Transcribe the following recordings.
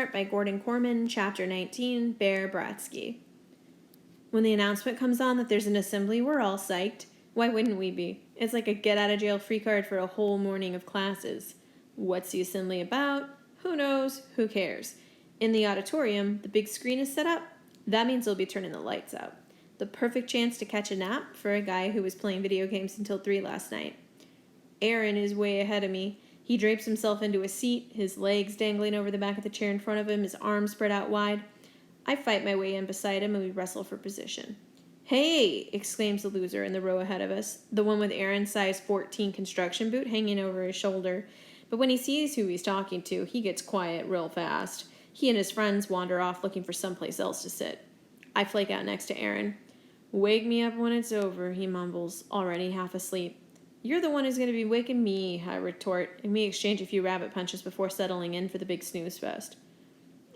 By Gordon Corman, Chapter 19, Bear Bratsky. When the announcement comes on that there's an assembly, we're all psyched. Why wouldn't we be? It's like a get-out-of-jail-free card for a whole morning of classes. What's the assembly about? Who knows? Who cares? In the auditorium, the big screen is set up. That means they'll be turning the lights out. The perfect chance to catch a nap for a guy who was playing video games until 3 last night. Aaron is way ahead of me. He drapes himself into a seat, his legs dangling over the back of the chair in front of him, his arms spread out wide. I fight my way in beside him and we wrestle for position. "Hey!" exclaims the loser in the row ahead of us, the one with Aaron's size 14 construction boot hanging over his shoulder. But when he sees who he's talking to, he gets quiet real fast. He and his friends wander off looking for someplace else to sit. I flake out next to Aaron. "Wake me up when it's over," he mumbles, already half asleep. "You're the one who's going to be waking me," I retort, and we exchange a few rabbit punches before settling in for the big snooze fest.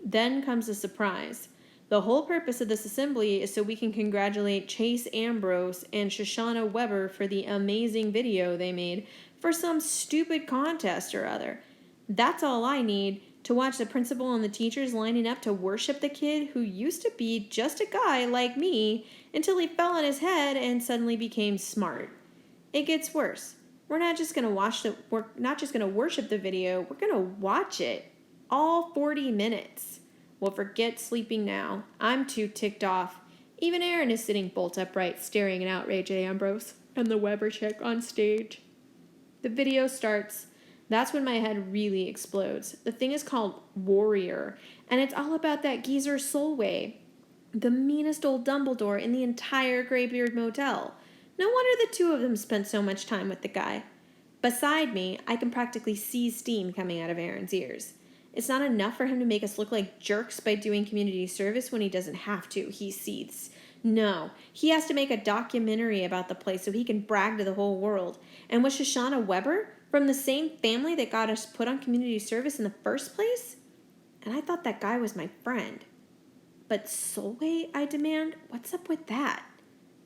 Then comes the surprise. The whole purpose of this assembly is so we can congratulate Chase Ambrose and Shoshana Weber for the amazing video they made for some stupid contest or other. That's all I need to watch the principal and the teachers lining up to worship the kid who used to be just a guy like me until he fell on his head and suddenly became smart. It gets worse. We're not just going to worship the video, we're going to watch it. All 40 minutes. Well, forget sleeping now. I'm too ticked off. Even Aaron is sitting bolt upright, staring in outrage at Ambrose and the Weber chick on stage. The video starts. That's when my head really explodes. The thing is called Warrior, and it's all about that geezer Solway, the meanest old Dumbledore in the entire Greybeard Motel. No wonder the two of them spent so much time with the guy. Beside me, I can practically see steam coming out of Aaron's ears. It's not enough for him to make us look like jerks by doing community service when he doesn't have to, he seethes. No, he has to make a documentary about the place so he can brag to the whole world. And with Shoshana Weber, from the same family that got us put on community service in the first place? And I thought that guy was my friend. But Solway, I demand, what's up with that?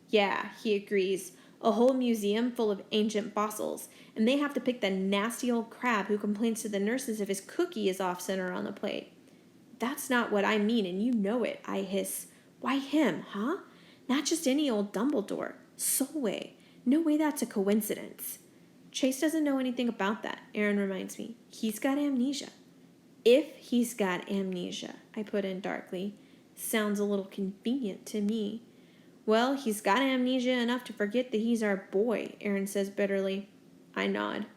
Yeah, he agrees. A whole museum full of ancient fossils, and they have to pick the nasty old crab who complains to the nurses if his cookie is off center on the plate. That's not what I mean, and you know it, I hiss. Why him, huh? Not just any old Dumbledore. Solway. No way that's a coincidence. Chase doesn't know anything about that, Aaron reminds me. He's got amnesia. If he's got amnesia, I put in darkly. Sounds a little convenient to me. Well, he's got amnesia enough to forget that he's our boy, Aaron says bitterly. I nod.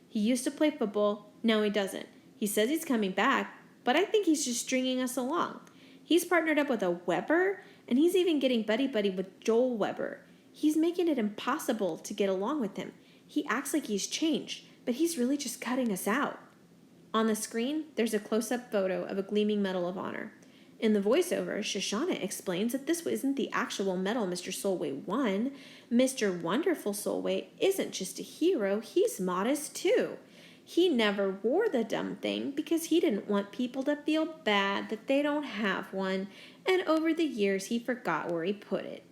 He used to play football. Now he doesn't. He says he's coming back, but I think he's just stringing us along. He's partnered up with a Weber, and he's even getting buddy-buddy with Joel Weber. He's making it impossible to get along with him. He acts like he's changed, but he's really just cutting us out. On the screen, there's a close-up photo of a gleaming Medal of Honor. In the voiceover, Shoshana explains that this isn't the actual medal Mr. Solway won. Mr. Wonderful Solway isn't just a hero, he's modest too. He never wore the dumb thing because he didn't want people to feel bad that they don't have one, and over the years he forgot where he put it.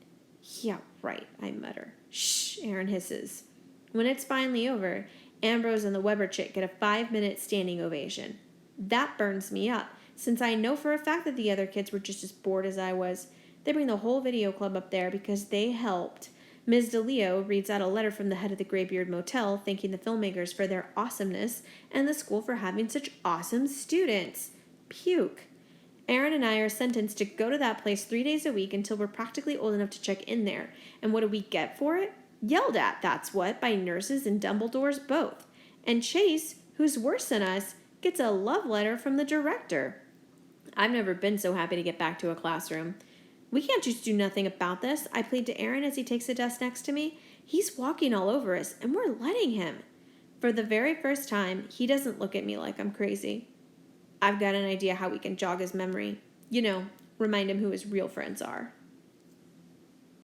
Yeah, right, I mutter. Shh, Aaron hisses. When it's finally over, Ambrose and the Weber chick get a 5-minute standing ovation. That burns me up, since I know for a fact that the other kids were just as bored as I was. They bring the whole video club up there because they helped. Ms. DeLeo reads out a letter from the head of the Greybeard Motel thanking the filmmakers for their awesomeness and the school for having such awesome students. Puke. Aaron and I are sentenced to go to that place 3 days a week until we're practically old enough to check in there. And what do we get for it? Yelled at, that's what, by nurses and Dumbledores both. And Chase, who's worse than us, gets a love letter from the director. I've never been so happy to get back to a classroom. We can't just do nothing about this, I plead to Aaron as he takes a desk next to me. He's walking all over us, and we're letting him. For the very first time, he doesn't look at me like I'm crazy. I've got an idea how we can jog his memory. You know, remind him who his real friends are.